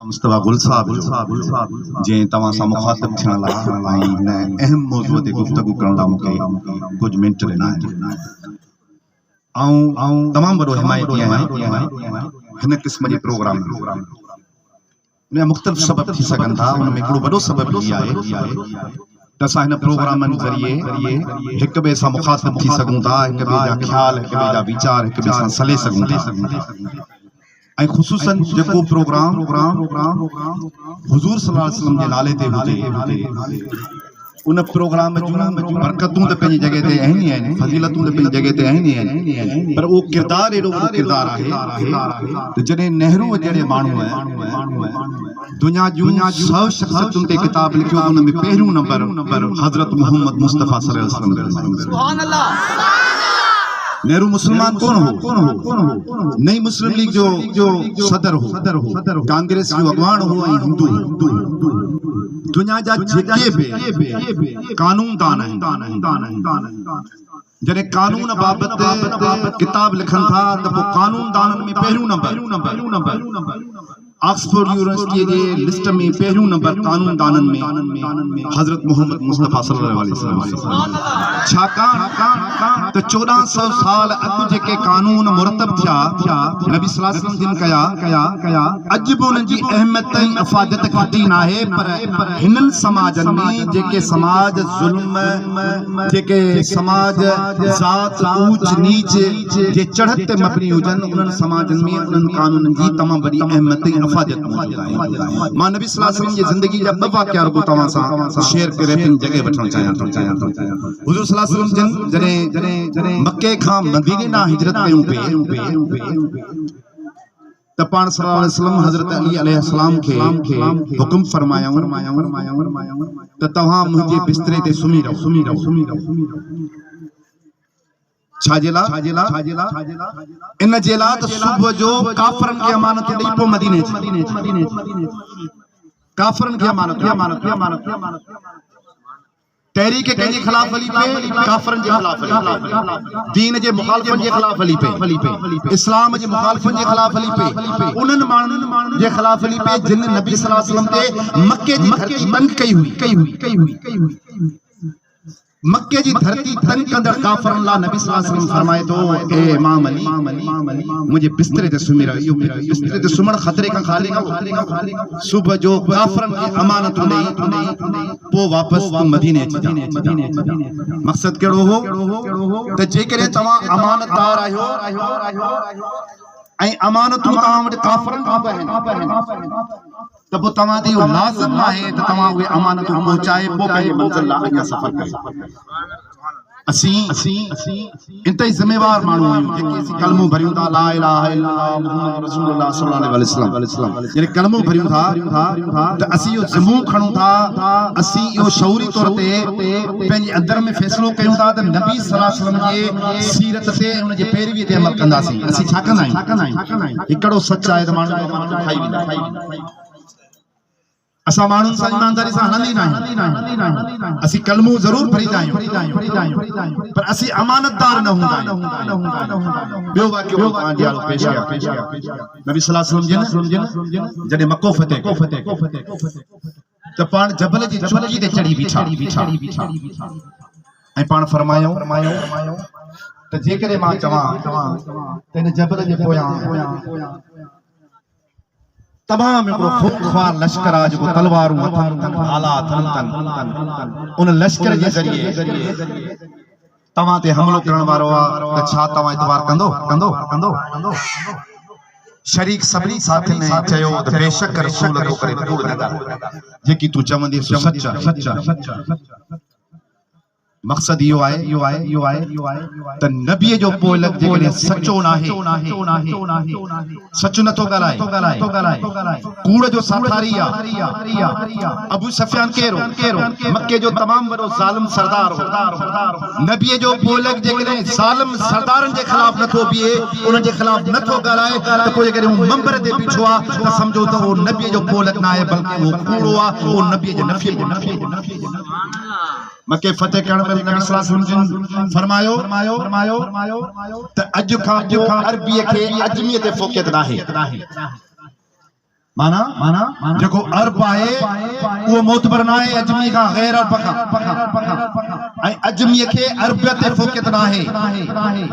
मुस्तफा गुल साहब जे तवा सा मुखातब थियण ला आई न अहम मौजूद ते गुफ्तगू करण ला मुके कुछ मिनट लेना है तमाम बड़ो हिमायती है हिन किस्म जे प्रोग्राम ने मुख्तलिफ सबब थी सकन था उन में हिकड़ो बड़ो सबब ई आहे त असां हिन प्रोग्रामन ज़रिए हिक ॿिए सां मुखातिब थी सघूं था हिक ॿिए जा ख्याल हिक ॿिए जा वीचार हिक ॿिए सां सले सघूं था ऐं ख़ुसूसन जेको प्रोग्राम हुज़ूर सल्लल्लाहु अलैहि वसल्लम जे नाले ते हुजे उन प्रोग्राम जूं बरकतूं त पंहिंजी जॻह ते आहिनि ई आहिनि फज़ीलतूं त पंहिंजी जॻह ते आहिनि ई आहिनि पर उहो किरदार एॾो वॾो किरदार आहे त जॾहिं नेहरू जहिड़े माण्हू दुनिया जूं 100 शख़्सियतुनि ते किताब लिखियो उन में पहिरियों नंबर हज़रत मोहम्मद मुस्तफ़ा सल्लल्लाहु अलैहि वसल्लम सुभान अल्लाह नेहरू मुसलमान कौन हो नई मुस्लिम लीग जो सदर हो कांग्रेस जो अगवान हो हिंदू दुनिया जा जेके भी कानून दान जॾहिं कानून बाबत किताब लिखन था तो कानून दानन में पहिरियों नंबर ऑक्सफोर्ड यूनिवर्सिटी जे लिस्ट में पहिरियों नंबर कानून दानन में हजरत मोहम्मद मुस्तफा सल्लल्लाहु अलैहि वसल्लम छाकाणि त 1400 साल अॻु जेके कानून मुरतब थिया नबी सल्लल्लाहु अलैहि वसल्लम जिन कया अॼु बि उन्हनि जी अहमियत ऐं अफ़ादत घटी न आहे पर हिननि समाजनि में जेके समाज ज़ुल्म जेके समाज ज़ात ऊच नीच जे चढ़त ते मबनी हुजनि उन्हनि समाजनि में उन्हनि कानूननि जी तमामु वॾी अहमियत ऐं अफ़ादत मौजूद आहे मां नबी सल्लल्लाहु अलैहि वसल्लम जी ज़िंदगी जा ॿ वाक़िया रुगो तव्हां सां शेयर करे पंहिंजी जॻह वठणु चाहियां थो हुज़ूर सल्लल्लाहु अलैहि वसल्लम जॾहिं मके खां मदीने ॾांहुं हिजरत कयूं त पाण सल्लल्लाहु अलैहि वसल्लम हज़रत अली अलैहिस्सलाम खे हुकुम फरमायऊं त तव्हां मुंहिंजे बिस्तरे ते सुम्ही रहो छाजेला इन जे लाइ त सुबुह जो काफ़रनि खे अमानत ॾेई पोइ मदीने काफ़रनि खे अमानत तहरीक कंहिंजे ख़िलाफ़ हली पे काफ़रनि जे ख़िलाफ़ दीन जे मुखालिफ़नि जे ख़िलाफ़ हली पे इस्लाम जे मुखालिफ़नि जे ख़िलाफ़ हली पे उन्हनि माण्हुनि जे ख़िलाफ़ हली पे जिन नबी सल्लल्लाहु अलैहि वसल्लम ते मके जी धरती तंग कई हुई मक्के जी धरती तंग कंदड़ काफ़रनि ला नबी सल्लल्लाहु अलैहि वसल्लम फरमाए तो ए इमाम अली मुझे बिस्तरे ते सुम्ही रहो बिस्तरे ते सुम्हण खतरे खां खाली न हो सुबह जो काफ़रनि खे अमानत ॾेई पोइ वापसि तूं मदीने अची जा मक़सद कहिड़ो हो त जेकॾहिं तव्हां अमानतदार आहियो ऐं अमानतूं तव्हां वटि काफ़रनि खां बि आहिनि त पोइ तव्हां ते इहो लाज़िम आहे त तव्हां उहे अमानतूं पहुचाए पोइ पंहिंजे मंज़िल लाइ अॻियां सफ़र कयो असीं इंतई ज़िम्मेवार माण्हू आहियूं जेके असीं कलमो भरियूं था ला इलाहा इल्लल्लाह मुहम्मद रसूलुल्लाह सल्लल्लाहु अलैहि वसल्लम जॾहिं कलमो भरियूं था त असीं इहो ज़िम्मो खणूं था असीं इहो शऊरी तौर ते पंहिंजे अंदर में फ़ैसिलो कयूं था त नबी सल्लल्लाहु अलैहि वसल्लम जे सीरत ते उन जे पैरवीअ ते अमल कंदासीं असीं छा कंदा आहियूं हिकिड़ो सच आहे त माण्हू खाई वेंदा असां माण्हुनि सां ईमानदारी सां हलंदी न आहियूं असीं कलमो ज़रूर भरींदा आहियूं पर असीं अमानतदार न हूंदा आहियूं ॿियो वाक़ियो पेश कया नबी सल्लल्लाहु अलैहि वसल्लम जॾहिं मको फतेह त पाण जबल जी चोटी ते चढ़ी बीठा ऐं पाण फरमायो त जेकॾहिं मां चवां त हिन जबल जे पोयां तमाम हिकिड़ो ख़ूख़वार लश्कर आहे जेको तलवारूं आला उन लश्कर जे ज़रिए तव्हां ते हमलो करण वारो आहे त छा तव्हां इतबार कंदो शरीक सभिनी साथियुनि चयो त बेशक रसूल तो करे कूड़ न कर जेकी तूं चवंदी सच मक़सद इहो आहे त नबीअ जो पोलक जेकॾहिं सचो न आहे सच नथो ॻाल्हाए कूड़ जो साथारी आहे अबू सफियान केरो मके जो तमामु वॾो ज़ालिम सरदार हो नबीअ जो पोलक जेकॾहिं ज़ालिम सरदारनि जे ख़िलाफ़ नथो बीहे उन्हनि जे ख़िलाफ़ नथो ॻाल्हाए त पोइ जेकॾहिं हू मंबर ते बीठो आहे त सम्झो त उहो नबीअ जो पोलक न आहे बल्कि उहो कूड़ो आहे उहो नबीअ जे नफ़ी मके फतेह करण में नबी सल्लल्लाहु अलैहि वसल्लम फरमायो त अॼु खां अरबीअ खे अजमीअ ते फ़ोक़ियत नाहे माना जेको अरब आहे वो मोतबर ना है अजमी का गैर अरब का अजमी के अरबियत ते फोकत ना है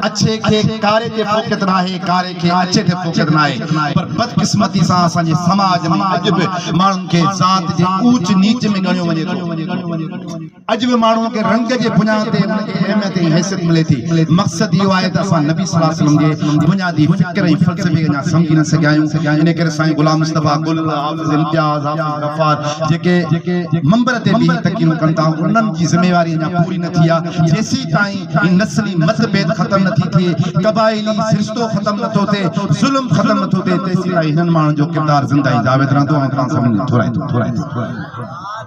अच्छे के कारे ते फोकत ना है कारे के अच्छे ते फोकत ना है पर बदकिस्मती सा असा जे समाज में अजब मानन के जात जे ऊंच नीच में गणियो वने तो अजब मानन के रंग जे बुनियाद ते उनके अहमियत हैसियत मिले थी मकसद यो आए त असा नबी सल्लल्लाहु अलैहि वसल्लम जे बुनियादी फिक्र ए फलसफे ना समझी न सगायूं इन करे साईं गुलाम मुस्तफा गुल हाफिज इम्तियाज हाफिज गफार जेके मंबर ते भी तकीन कंदा उन्हनि जी जिम्मेवारी ना पूरी न थिया जेसी ताईं इन नस्ली मतभेद खत्म न थी थिए कबाइली सिरस्तो खत्म न थो थे जुल्म खत्म न थो थे तेसी ताईं हिननि माण्हुनि जो किरदार ज़िंदा ई जावेद रहंदो ऐं तव्हां सभिनी थोराए